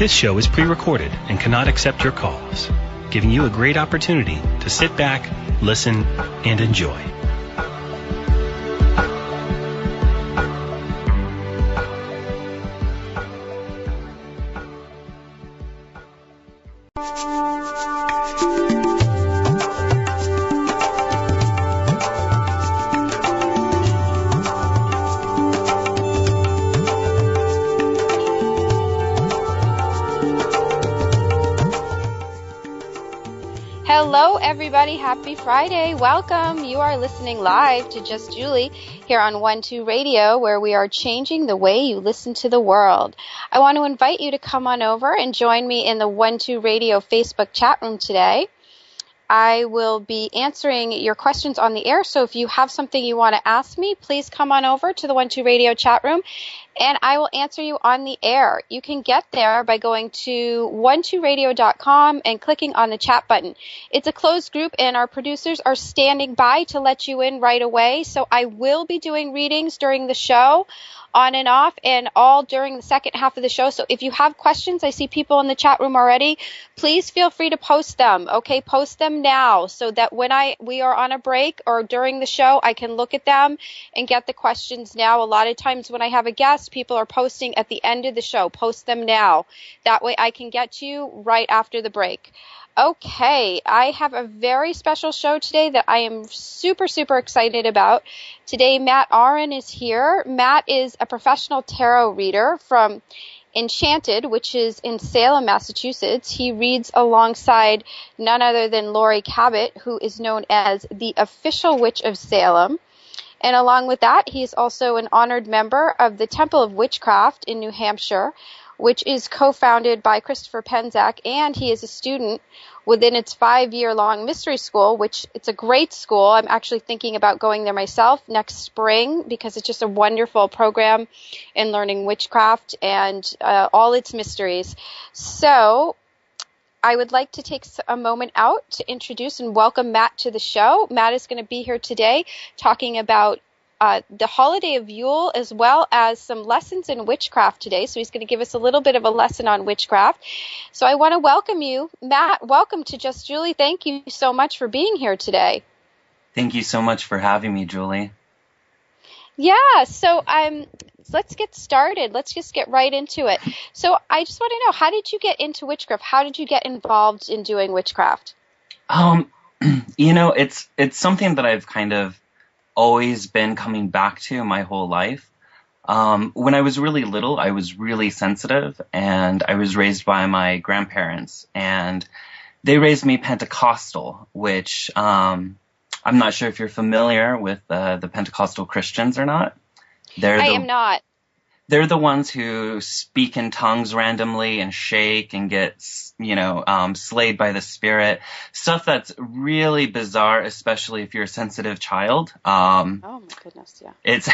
This show is pre-recorded and cannot accept your calls, giving you a great opportunity to sit back, listen, and enjoy. Hello, everybody. Happy Friday. Welcome. You are listening live to Just Julie here on 1-2 Radio, where we are changing the way you listen to the world. I want to invite you to come on over and join me in the 1-2 Radio Facebook chat room today. I will be answering your questions on the air, so if you have something you want to ask me, please come on over to the 1-2 Radio chat room, and I will answer you on the air. You can get there by going to 12radio.com and clicking on the chat button. It's a closed group, and our producers are standing by to let you in right away, so I will be doing readings during the show, on and off, and all during the second half of the show. So if you have questions, I see people in the chat room already, please feel free to post them, okay? Post them now so that when we are on a break or during the show, I can look at them and get the questions now. A lot of times when I have a guest, people are posting at the end of the show. Post them now. That way I can get to you right after the break. Okay, I have a very special show today that I am super, super excited about. Today, Auryn is here. Matt is a professional tarot reader from Enchanted, which is in Salem, Massachusetts. He reads alongside none other than Lori Cabot, who is known as the official witch of Salem. And along with that, he is also an honored member of the Temple of Witchcraft in New Hampshire, which is co-founded by Christopher Penczak, and he is a student within its 5-year-long mystery school, which it's a great school. I'm actually thinking about going there myself next spring because it's just a wonderful program in learning witchcraft and all its mysteries. So I would like to take a moment out to introduce and welcome Matt to the show. Matt is going to be here today talking about the holiday of Yule, as well as some lessons in witchcraft today. So he's going to give us a little bit of a lesson on witchcraft. So I want to welcome you, Matt. Welcome to Just Julie. Thank you so much for being here today. Thank you so much for having me, Julie. Yeah, so let's get started. Let's just get right into it. So I just want to know, how did you get into witchcraft? How did you get involved in doing witchcraft? It's something that I've kind of always been coming back to my whole life. When I was really little, I was really sensitive, and I was raised by my grandparents, and they raised me Pentecostal, which I'm not sure if you're familiar with the Pentecostal Christians or not. I am not. They're the ones who speak in tongues randomly and shake and get, slayed by the spirit. Stuff that's really bizarre, especially if you're a sensitive child. Oh, my goodness, yeah. It's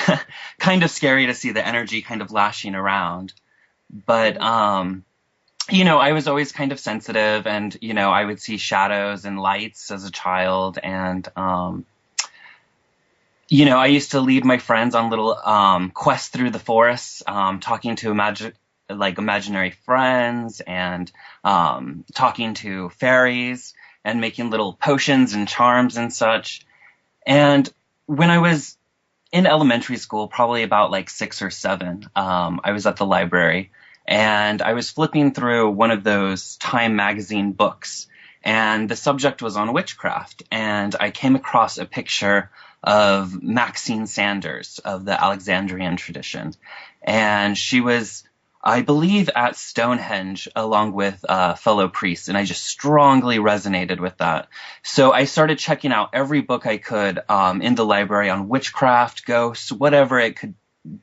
kind of scary to see the energy kind of lashing around. But, I was always kind of sensitive, and, I would see shadows and lights as a child, and I used to lead my friends on little quests through the forests, talking to imaginary friends, and talking to fairies, and making little potions and charms and such. And when I was in elementary school, probably about 6 or 7, I was at the library, and I was flipping through one of those Time magazine books, and the subject was on witchcraft, and I came across a picture of Maxine Sanders of the Alexandrian tradition. And she was, I believe, at Stonehenge along with fellow priests, and I just strongly resonated with that. So I started checking out every book I could in the library on witchcraft, ghosts, whatever,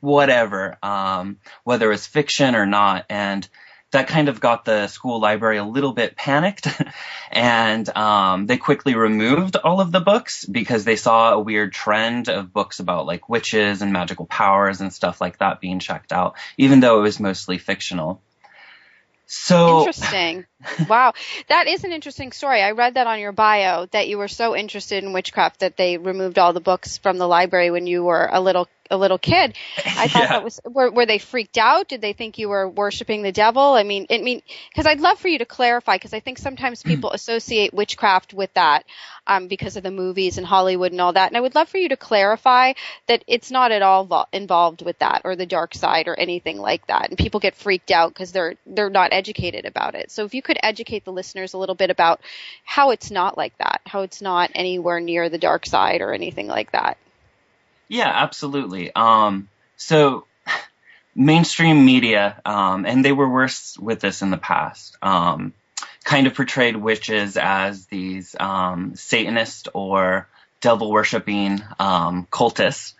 whether it was fiction or not. And that kind of got the school library a little bit panicked, and they quickly removed all of the books because they saw a weird trend of books about witches and magical powers and stuff like that being checked out, even though it was mostly fictional. So interesting. Wow. That is an interesting story. I read that on your bio, that you were so interested in witchcraft that they removed all the books from the library when you were a little a little kid. I thought that was, were they freaked out? Did they think you were worshiping the devil? I mean, because I'd love for you to clarify, because I think sometimes people associate witchcraft with that, because of the movies and Hollywood and all that. And I would love for you to clarify that it's not at all involved with that or the dark side or anything like that. And people get freaked out because they're not educated about it. So if you could educate the listeners a little bit about how it's not like that, how it's not anywhere near the dark side or anything like that. Yeah, absolutely. So mainstream media, and they were worse with this in the past, kind of portrayed witches as these Satanist or devil-worshipping cultists.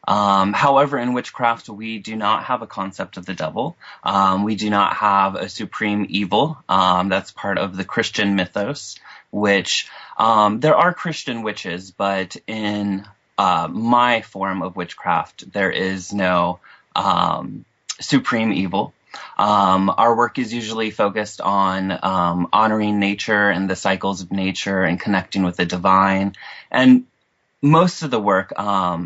However, in witchcraft, we do not have a concept of the devil. We do not have a supreme evil. That's part of the Christian mythos, which there are Christian witches, but in my form of witchcraft, there is no supreme evil. Our work is usually focused on honoring nature and the cycles of nature and connecting with the divine. And most of the work, I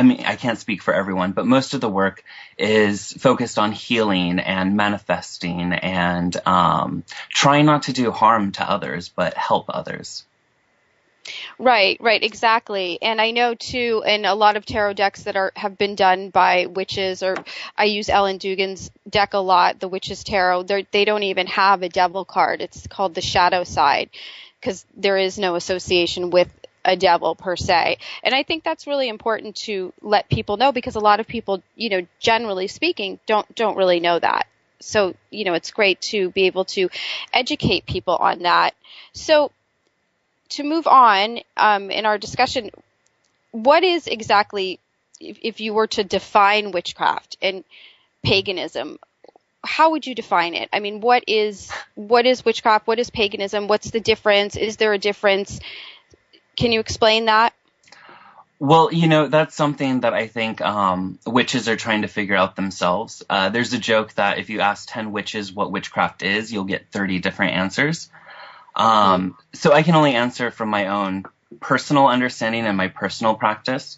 mean, I can't speak for everyone, but most of the work is focused on healing and manifesting and trying not to do harm to others, but help others. Right, exactly. And I know too, in a lot of tarot decks that have been done by witches, or I use Ellen Dugan's deck a lot, the Witch's Tarot, they don't even have a devil card. It's called the shadow side, because there is no association with a devil per se. And I think that's really important to let people know, because a lot of people, generally speaking, don't really know that. So, it's great to be able to educate people on that. So, to move on in our discussion, what is exactly, if you were to define witchcraft and paganism, how would you define it? I mean, what is witchcraft? What is paganism? What's the difference? Is there a difference? Can you explain that? Well, that's something that I think witches are trying to figure out themselves. There's a joke that if you ask 10 witches what witchcraft is, you'll get 30 different answers. So I can only answer from my own personal understanding and my personal practice.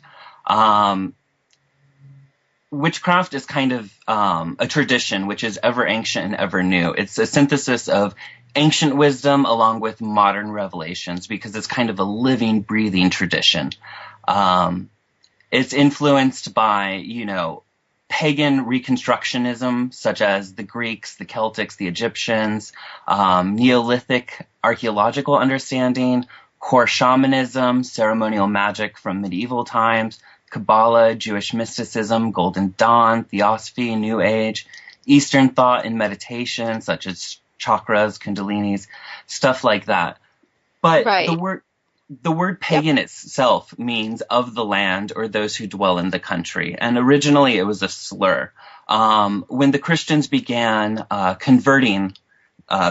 Witchcraft is kind of a tradition which is ever ancient and ever new. It's a synthesis of ancient wisdom along with modern revelations, because it's kind of a living, breathing tradition. It's influenced by, pagan reconstructionism, such as the Greeks, the Celtics, the Egyptians, Neolithic archaeological understanding, core shamanism, ceremonial magic from medieval times, Kabbalah, Jewish mysticism, Golden Dawn, Theosophy, New Age, Eastern thought and meditation, such as chakras, kundalinis, stuff like that. But right. The word pagan itself means of the land or those who dwell in the country. And originally it was a slur. When the Christians began converting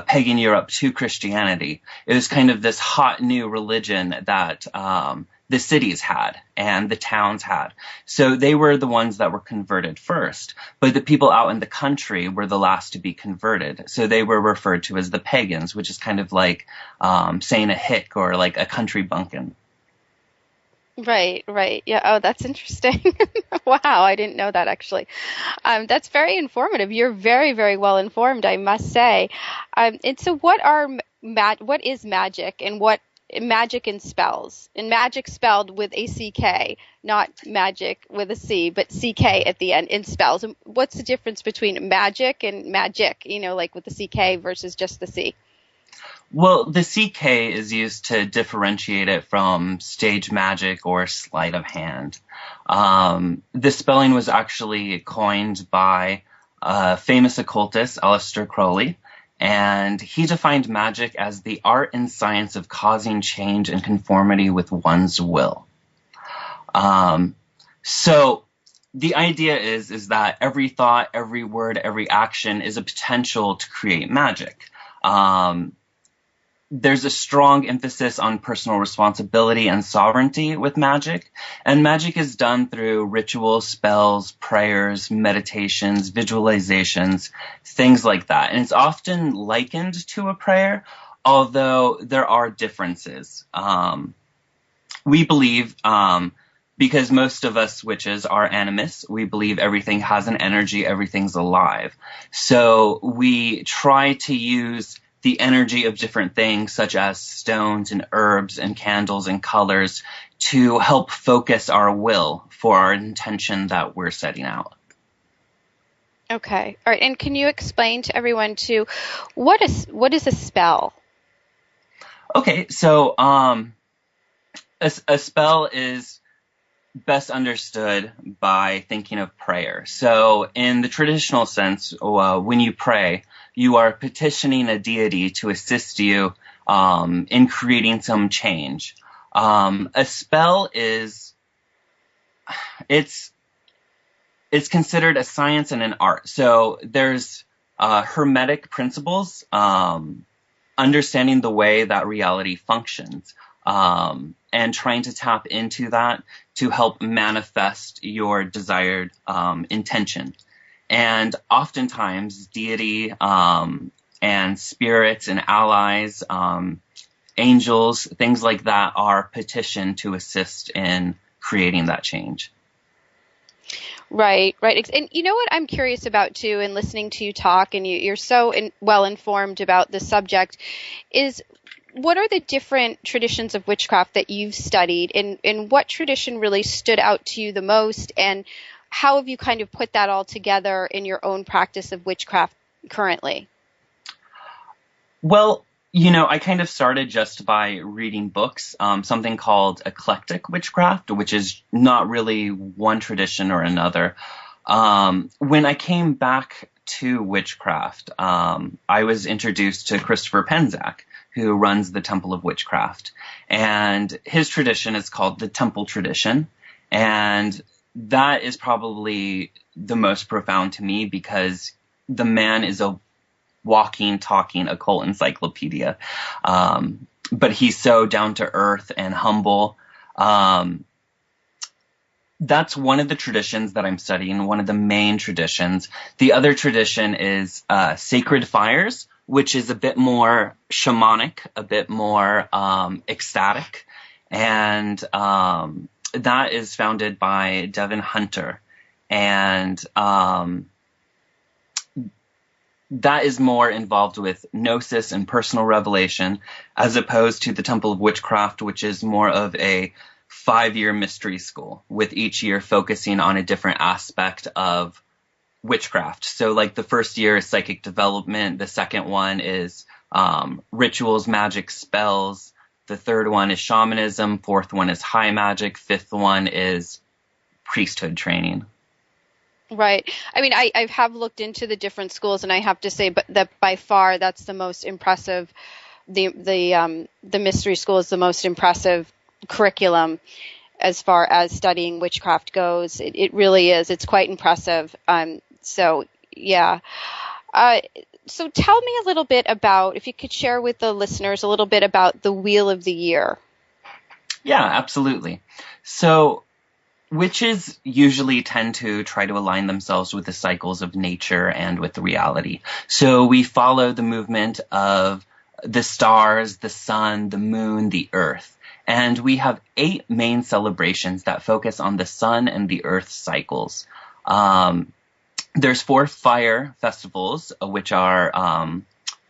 pagan Europe to Christianity, it was kind of this hot new religion that the cities had and the towns had. So they were the ones that were converted first. But the people out in the country were the last to be converted. So they were referred to as the pagans, which is kind of like saying a hick or like a country bumpkin. Right. Yeah. Oh, that's interesting. Wow. I didn't know that, actually. That's very informative. You're very, very well informed, I must say. And so what is magic, and what magic and spells? And magic spelled with a CK, not magic with a C, but CK at the end, in spells. And what's the difference between magic and magic, like with the CK versus just the C? Well, the CK is used to differentiate it from stage magic or sleight of hand. The spelling was actually coined by a famous occultist, Aleister Crowley, and he defined magic as the art and science of causing change and conformity with one's will. So the idea is that every thought, every word, every action is a potential to create magic. There's a strong emphasis on personal responsibility and sovereignty with magic, and magic is done through rituals, spells, prayers, meditations, visualizations, things like that. And it's often likened to a prayer, although there are differences. We believe because most of us witches are animists. We believe everything has an energy, everything's alive. So we try to use the energy of different things, such as stones and herbs and candles and colors, to help focus our will for our intention that we're setting out. Okay. All right. And can you explain to everyone too, what is a spell? Okay, so a spell is best understood by thinking of prayer. So in the traditional sense, when you pray, you are petitioning a deity to assist you in creating some change. A spell it's considered a science and an art. So there's hermetic principles, understanding the way that reality functions, and trying to tap into that to help manifest your desired intention. And oftentimes, deity and spirits and allies, angels, things like that are petitioned to assist in creating that change. Right. And you know what I'm curious about too, in listening to you talk, and you're so well informed about the subject, is what are the different traditions of witchcraft that you've studied, and what tradition really stood out to you the most, and how have you kind of put that all together in your own practice of witchcraft currently? Well, I kind of started just by reading books, something called eclectic witchcraft, which is not really one tradition or another. When I came back to witchcraft, I was introduced to Christopher Penczak, who runs the Temple of Witchcraft. And his tradition is called the Temple Tradition. And that is probably the most profound to me because the man is a walking, talking occult encyclopedia. But he's so down to earth and humble. That's one of the traditions that I'm studying, one of the main traditions. The other tradition is Sacred Fires, which is a bit more shamanic, a bit more ecstatic. And that is founded by Devin Hunter. And that is more involved with gnosis and personal revelation, as opposed to the Temple of Witchcraft, which is more of a 5-year mystery school, with each year focusing on a different aspect of witchcraft. So like the first year is psychic development, the second one is rituals, magic, spells, the third one is shamanism, fourth one is high magic, fifth one is priesthood training. Right. I mean, I have looked into the different schools, and I have to say, but that by far that's the most impressive. The mystery school is the most impressive curriculum as far as studying witchcraft goes. It really is. It's quite impressive. So yeah. So tell me a little bit about, if you could share with the listeners a little bit about the Wheel of the Year. Yeah, absolutely. So witches usually tend to try to align themselves with the cycles of nature and with reality. So we follow the movement of the stars, the sun, the moon, the earth. And we have 8 main celebrations that focus on the sun and the earth cycles. There's 4 fire festivals, which are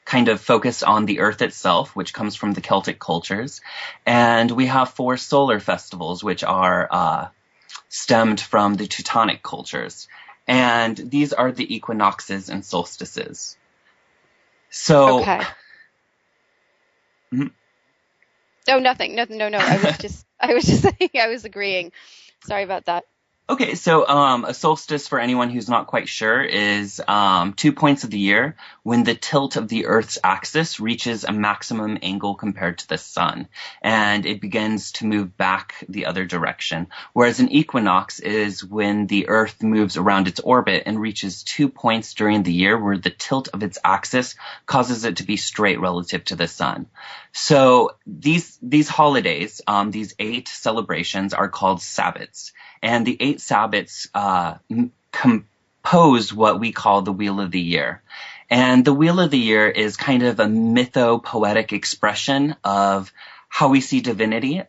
kind of focused on the earth itself, which comes from the Celtic cultures. And we have 4 solar festivals, which are stemmed from the Teutonic cultures. And these are the equinoxes and solstices. So, okay. Mm-hmm. Oh, nothing. No. I was just saying, I was agreeing. Sorry about that. Okay, so a solstice, for anyone who's not quite sure, is 2 points of the year when the tilt of the Earth's axis reaches a maximum angle compared to the sun, and it begins to move back the other direction. Whereas an equinox is when the Earth moves around its orbit and reaches 2 points during the year where the tilt of its axis causes it to be straight relative to the sun. So these holidays, these 8 celebrations, are called Sabbaths. And the 8 Sabbaths compose what we call the Wheel of the Year. And the Wheel of the Year is kind of a mytho-poetic expression of how we see divinity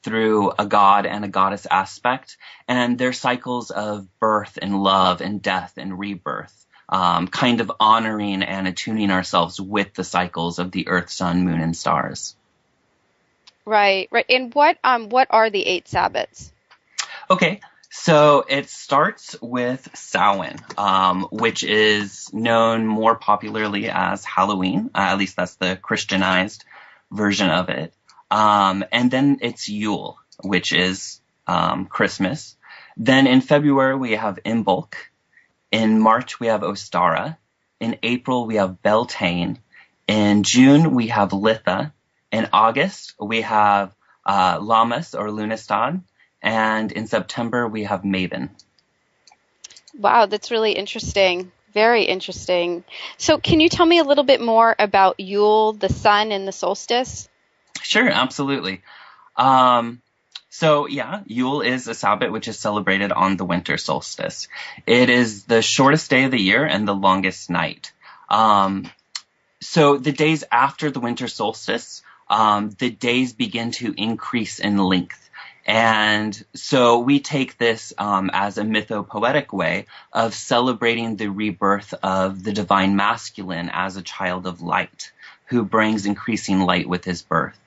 through a god and a goddess aspect, and their cycles of birth and love and death and rebirth, kind of honoring and attuning ourselves with the cycles of the earth, sun, moon, and stars. Right. And what are the 8 Sabbaths? Okay, so it starts with Samhain, which is known more popularly as Halloween. At least that's the Christianized version of it. And then it's Yule, which is Christmas. Then in February we have Imbolc. In March we have Ostara. In April we have Beltane. In June we have Litha. In August we have Lammas or Lunastad. And in September, we have Maven. Wow, that's really interesting. Very interesting. So can you tell me a little bit more about Yule, the sun, and the solstice? Sure, absolutely. Yule is a Sabbath which is celebrated on the winter solstice. It is the shortest day of the year and the longest night. So the days after the winter solstice, the days begin to increase in length. And so we take this as a mythopoetic way of celebrating the rebirth of the divine masculine as a child of light, who brings increasing light with his birth.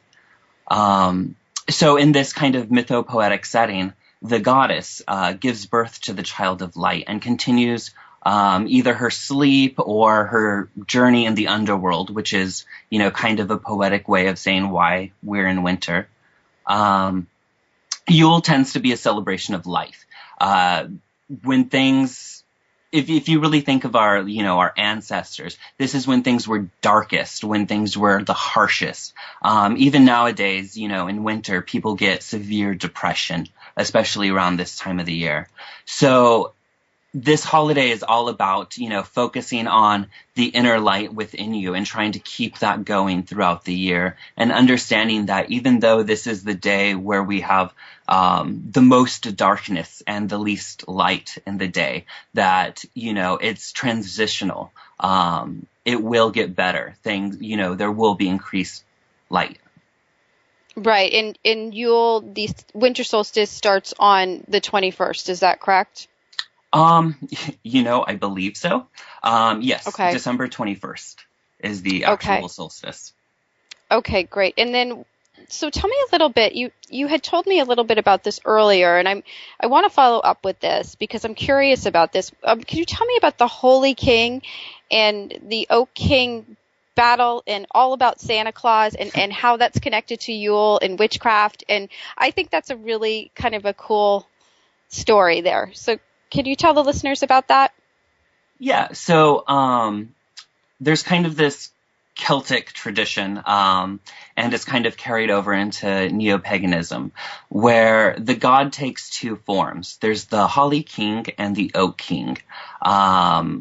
So in this kind of mythopoetic setting, the goddess gives birth to the child of light and continues either her sleep or her journey in the underworld, which is, kind of a poetic way of saying why we're in winter. Yule tends to be a celebration of life. When things, if you really think of our ancestors, this is when things were darkest, when things were the harshest. Even nowadays, in winter, people get severe depression, especially around this time of the year. So this holiday is all about, focusing on the inner light within you and trying to keep that going throughout the year, and understanding that even though this is the day where we have the most darkness and the least light in the day, that, it's transitional. It will get better. There will be increased light. Right. In Yule, the winter solstice starts on the 21st. Is that correct? I believe so. Yes. Okay. December 21st is the actual solstice. Okay, great. And then, so tell me a little bit, you had told me a little bit about this earlier, and I want to follow up with this because I'm curious about this. Can you tell me about the Holy King and the Oak King battle, and all about Santa Claus, and how that's connected to Yule and witchcraft? And I think that's a really kind of a cool story there. So can you tell the listeners about that? Yeah, so there's kind of this Celtic tradition, and it's kind of carried over into neo-paganism, where the god takes 2 forms. There's the Holly King and the Oak King,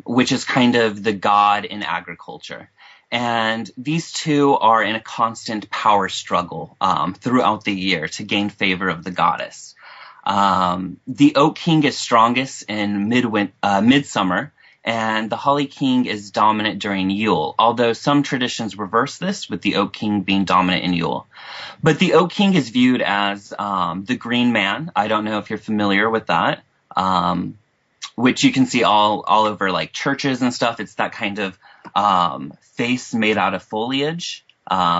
which is kind of the god in agriculture. And these two are in a constant power struggle throughout the year to gain favor of the goddess. The Oak King is strongest in midsummer, and the Holly King is dominant during Yule, although some traditions reverse this, with the Oak King being dominant in Yule. But the Oak King is viewed as the Green Man. I don't know if you're familiar with that, which you can see all over like churches and stuff. It's that kind of face made out of foliage,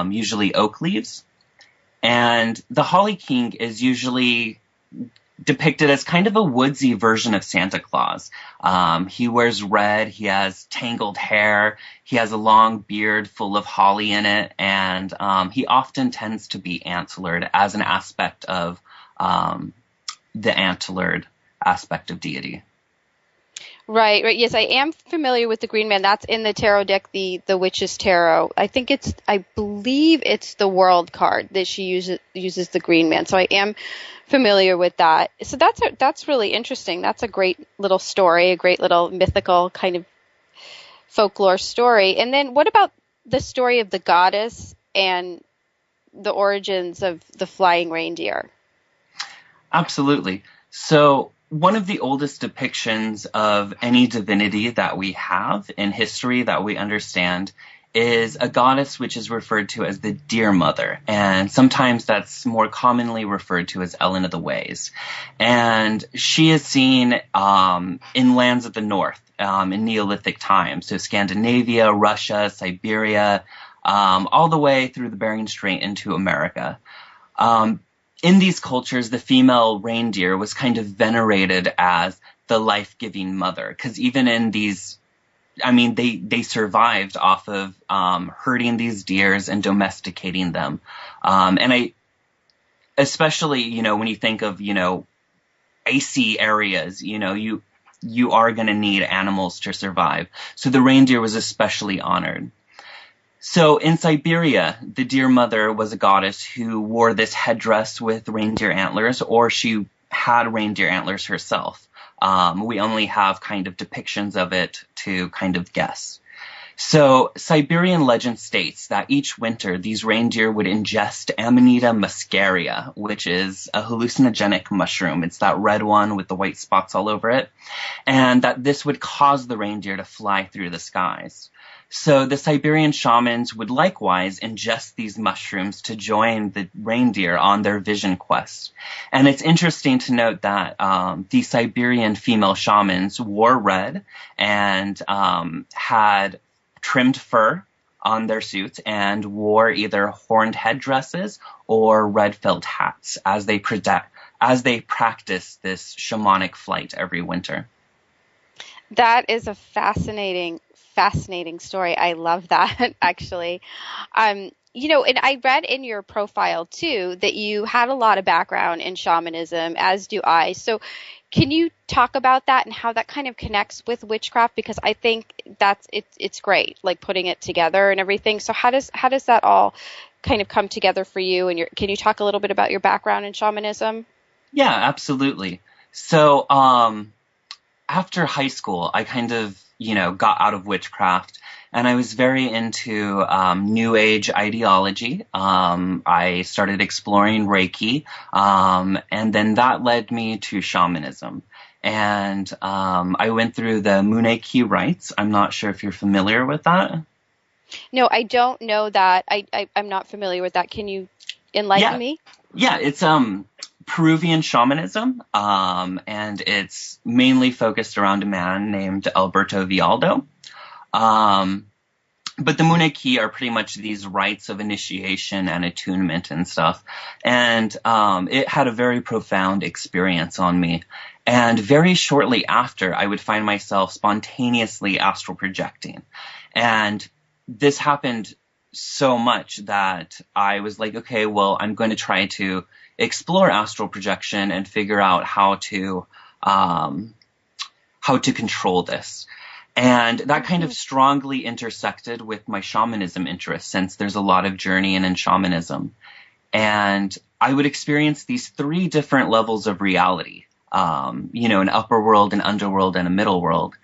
usually oak leaves. And the Holly King is usually depicted as kind of a woodsy version of Santa Claus. He wears red, he has tangled hair, he has a long beard full of holly in it, and he often tends to be antlered as an aspect of the antlered aspect of deity. Right. Yes, I am familiar with the Green Man. That's in the tarot deck, the Witch's Tarot. I believe it's the World card that she uses the Green Man. So I am familiar with that. So that's really interesting. That's a great little story, a great little mythical kind of folklore story. And then what about the story of the goddess and the origins of the flying reindeer? Absolutely. So one of the oldest depictions of any divinity that we have in history that we understand is a goddess which is referred to as the Deer Mother, and sometimes that's more commonly referred to as Ellen of the Ways. And she is seen in lands of the north in Neolithic times, so Scandinavia, Russia, Siberia, all the way through the Bering Strait into America. In these cultures, the female reindeer was kind of venerated as the life-giving mother, because even in these, I mean, they survived off of herding these deers and domesticating them. And especially, when you think of, icy areas, you are going to need animals to survive. So the reindeer was especially honored. So in Siberia, the Deer Mother was a goddess who wore this headdress with reindeer antlers, or she had reindeer antlers herself. We only have kind of depictions of it to kind of guess. So Siberian legend states that each winter these reindeer would ingest Amanita muscaria, which is a hallucinogenic mushroom. It's that red one with the white spots all over it. And that this would cause the reindeer to fly through the skies. So the Siberian shamans would likewise ingest these mushrooms to join the reindeer on their vision quest. And it's interesting to note that the Siberian female shamans wore red and had trimmed fur on their suits and wore either horned headdresses or red felt hats as they practiced this shamanic flight every winter. That is a fascinating story. I love that, actually. And I read in your profile, too, that you had a lot of background in shamanism, as do I. So can you talk about that and how that kind of connects with witchcraft? Because I think it's great, like putting it together and everything. So how does that all kind of come together for you? And can you talk a little bit about your background in shamanism? Yeah, absolutely. So after high school, I kind of got out of witchcraft, and I was very into New Age ideology. I started exploring Reiki, and then that led me to shamanism. And I went through the Muneki rites. I'm not sure if you're familiar with that. No, I don't know that. I'm not familiar with that. Can you enlighten me? Yeah, it's Peruvian shamanism, and it's mainly focused around a man named Alberto Vialdo. But the Muneki are pretty much these rites of initiation and attunement and stuff. And it had a very profound experience on me. And very shortly after, I would find myself spontaneously astral projecting. And this happened so much that I was like, okay, well, I'm going to try to explore astral projection and figure out how to control this. And that kind of strongly intersected with my shamanism interest, since there's a lot of journeying in shamanism. And I would experience these 3 different levels of reality, an upper world, an underworld, and a middle world.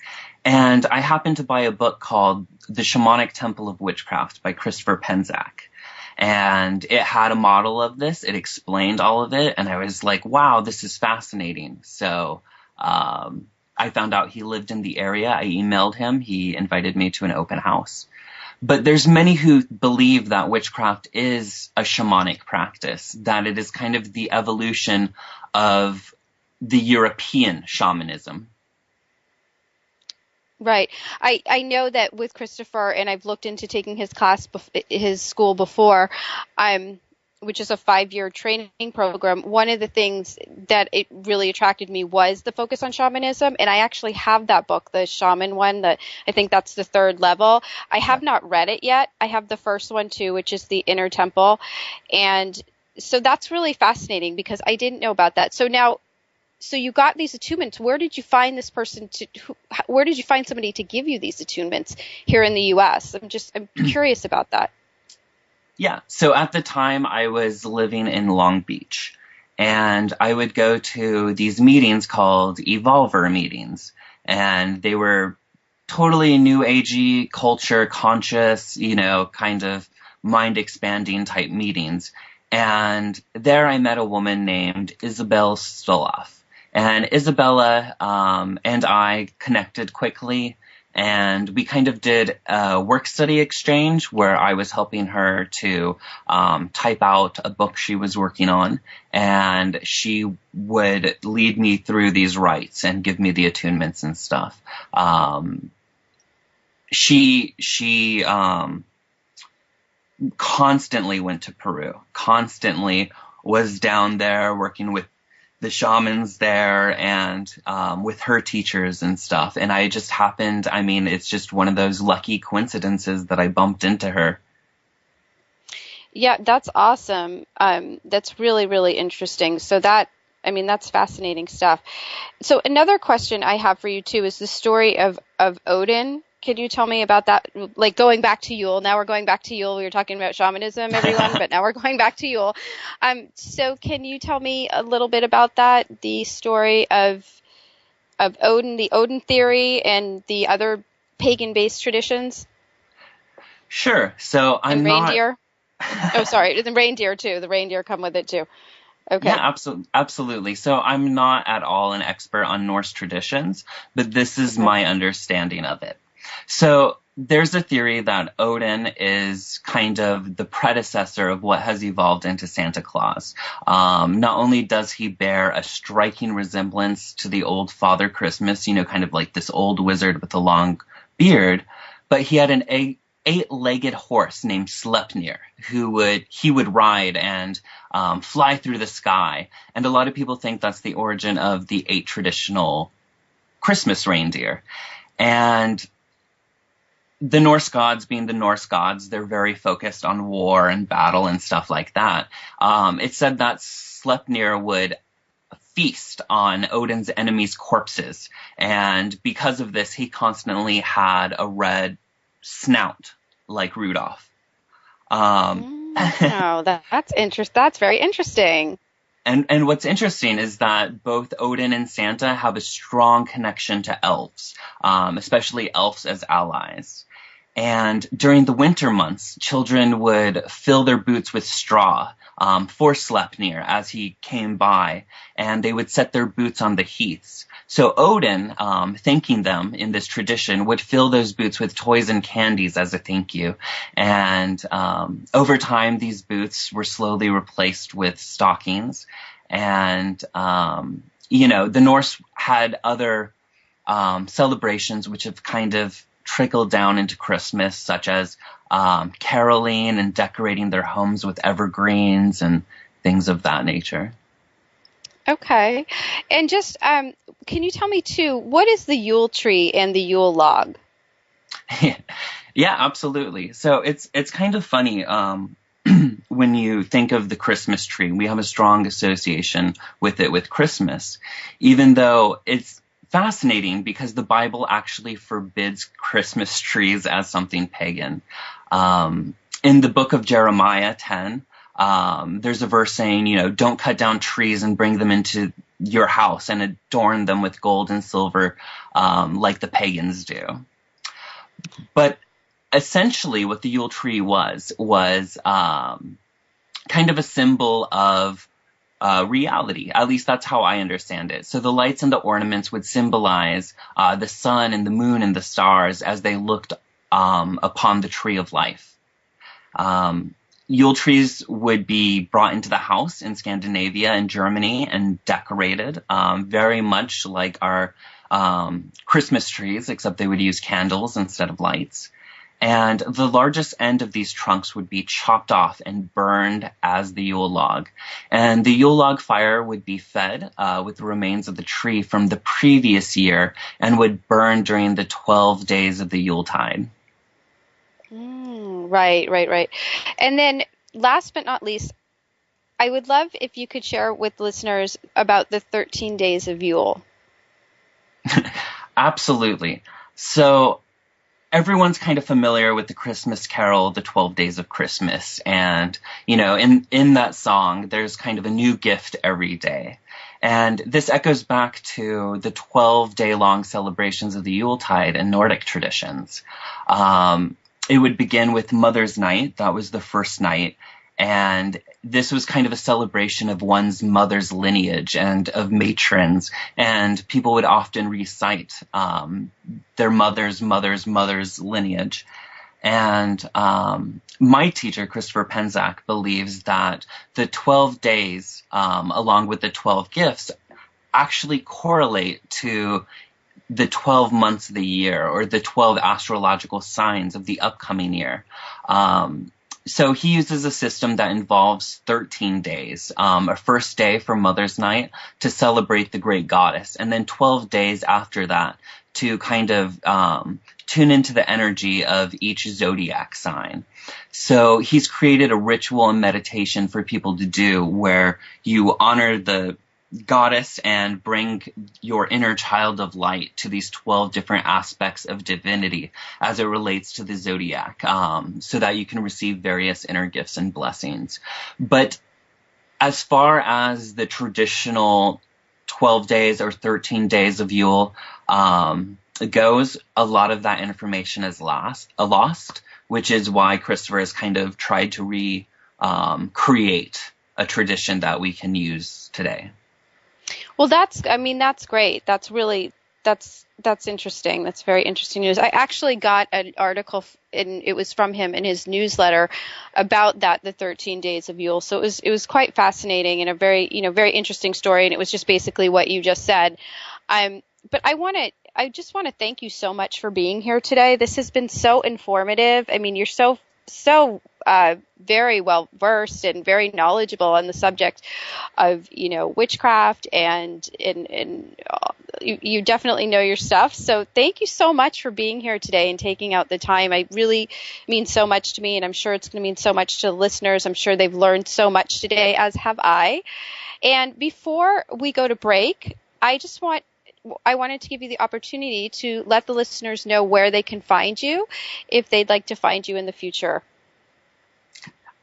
And I happened to buy a book called The Shamanic Temple of Witchcraft by Christopher Penczak. And it had a model of this. It explained all of it. And I was like, wow, this is fascinating. So I found out he lived in the area. I emailed him. He invited me to an open house. But there's many who believe that witchcraft is a shamanic practice, that it is kind of the evolution of the European shamanism. Right. I know that with Christopher, and I've looked into taking his class, his school before, which is a 5-year training program. One of the things that it really attracted me was the focus on shamanism. And I actually have that book, the shaman one, that I think that's the 3rd level. I have not read it yet. I have the first one too, which is the Inner Temple. And so that's really fascinating because I didn't know about that. So you got these attunements. Where did you find this person where did you find somebody to give you these attunements here in the U.S.? I'm curious about that. Yeah. So at the time I was living in Long Beach, and I would go to these meetings called Evolver meetings, and they were totally new agey, culture conscious, kind of mind expanding type meetings. And there I met a woman named Isabel Stoloff. And Isabella and I connected quickly, and we kind of did a work study exchange where I was helping her to type out a book she was working on, and she would lead me through these rites and give me the attunements and stuff. She constantly went to Peru, constantly was down there working with the shamans there and with her teachers and stuff. And I just happened, I mean, it's just one of those lucky coincidences that I bumped into her. Yeah, that's awesome. That's really, really interesting. So that's fascinating stuff. So another question I have for you too is the story of Odin. Could you tell me about that? Like going back to Yule. Now we're going back to Yule. We were talking about shamanism, everyone, but now we're going back to Yule. So can you tell me a little bit about that? The story of Odin, the Odin theory, and the other pagan-based traditions? Sure. So I'm not... Reindeer? Oh, sorry. The reindeer too. The reindeer come with it too. Okay. Yeah, absolutely. So I'm not at all an expert on Norse traditions, but this is my understanding of it. So there's a theory that Odin is kind of the predecessor of what has evolved into Santa Claus. Not only does he bear a striking resemblance to the old Father Christmas, kind of like this old wizard with a long beard, but he had an eight-legged horse named Sleipnir he would ride and fly through the sky. And a lot of people think that's the origin of the 8 traditional Christmas reindeer. And the Norse gods, being the Norse gods, they're very focused on war and battle and stuff like that. It's said that Sleipnir would feast on Odin's enemies' corpses. And because of this, he constantly had a red snout like Rudolph. That's interesting. That's very interesting. And what's interesting is that both Odin and Santa have a strong connection to elves, especially elves as allies. And during the winter months, children would fill their boots with straw for Sleipnir as he came by, and they would set their boots on the heaths. So Odin, thanking them in this tradition, would fill those boots with toys and candies as a thank you. And over time, these boots were slowly replaced with stockings. And, the Norse had other celebrations which have kind of trickled down into Christmas, such as caroling and decorating their homes with evergreens and things of that nature. Okay. And just, can you tell me too, what is the Yule tree and the Yule log? Yeah, absolutely. So it's kind of funny. When you think of the Christmas tree, we have a strong association with it with Christmas, even though it's fascinating because the Bible actually forbids Christmas trees as something pagan. In the book of Jeremiah 10, there's a verse saying, don't cut down trees and bring them into your house and adorn them with gold and silver like the pagans do. But essentially what the Yule tree was kind of a symbol of reality. At least that's how I understand it. So the lights and the ornaments would symbolize the sun and the moon and the stars as they looked upon the tree of life. Yule trees would be brought into the house in Scandinavia and Germany and decorated, very much like our Christmas trees, except they would use candles instead of lights. And the largest end of these trunks would be chopped off and burned as the Yule log. And the Yule log fire would be fed with the remains of the tree from the previous year and would burn during the 12 days of the Yuletide. Right. And then last but not least, I would love if you could share with listeners about the 13 days of Yule. Absolutely. So everyone's kind of familiar with the Christmas carol, the 12 Days of Christmas. And, in that song, there's kind of a new gift every day. And this echoes back to the 12-day-long celebrations of the Yuletide in Nordic traditions. It would begin with Mother's Night. That was the first night. And this was kind of a celebration of one's mother's lineage and of matrons. And people would often recite their mother's lineage. And my teacher, Christopher Penzac, believes that the 12 days, along with the 12 gifts, actually correlate to the 12 months of the year, or the 12 astrological signs of the upcoming year. So he uses a system that involves 13 days, a first day for Mother's Night to celebrate the great goddess, and then 12 days after that to kind of tune into the energy of each zodiac sign. So he's created a ritual and meditation for people to do where you honor the goddess and bring your inner child of light to these 12 different aspects of divinity as it relates to the zodiac, so that you can receive various inner gifts and blessings. But as far as the traditional 12 days or 13 days of Yule goes, a lot of that information is lost, which is why Christopher has kind of tried to create a tradition that we can use today. Well, that's great. That's interesting. That's very interesting news. I actually got an article, and it was from him in his newsletter about that, the 13 days of Yule. So it was quite fascinating and a very interesting story. And it was just basically what you just said. But I just want to thank you so much for being here today. This has been so informative. I mean, you're so very well versed and very knowledgeable on the subject of, witchcraft, and you definitely know your stuff. So thank you so much for being here today and taking out the time. It really means so much to me, and I'm sure it's going to mean so much to the listeners. I'm sure they've learned so much today, as have I. And before we go to break, I wanted to give you the opportunity to let the listeners know where they can find you if they'd like to find you in the future.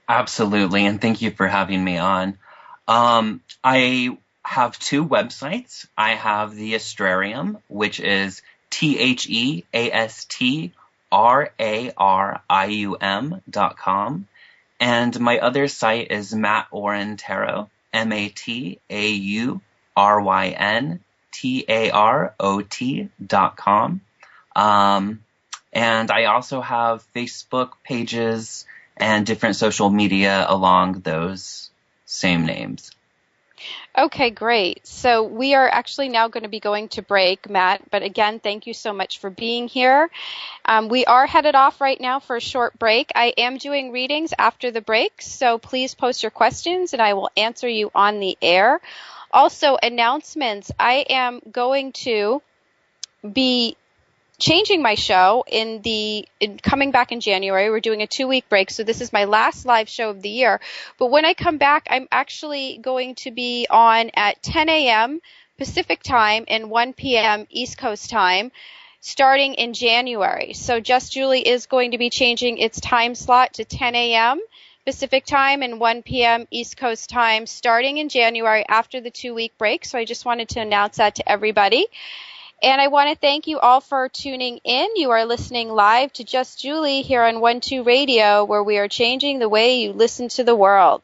Absolutely, and thank you for having me on. I have two websites. I have the Astrarium, which is TheAstrarium.com, and my other site is Matt Auryn Tarot, MattAurynTarot.com. And I also have Facebook pages and different social media along those same names. Okay, great. So we are actually now going to be going to break, Matt. But again, thank you so much for being here. We are headed off right now for a short break. I am doing readings after the break, so please post your questions and I will answer you on the air. Also, announcements. I am going to be changing my show in coming back in January. We're doing a 2-week break, so this is my last live show of the year. But when I come back, I'm actually going to be on at 10 a.m. Pacific time and 1 p.m. East Coast time, starting in January. So Just Julie is going to be changing its time slot to 10 a.m. Pacific time and 1 p.m. East Coast time, starting in January after the 2-week break. So I just wanted to announce that to everybody. And I want to thank you all for tuning in. You are listening live to Just Julie here on 1-2 Radio, where we are changing the way you listen to the world.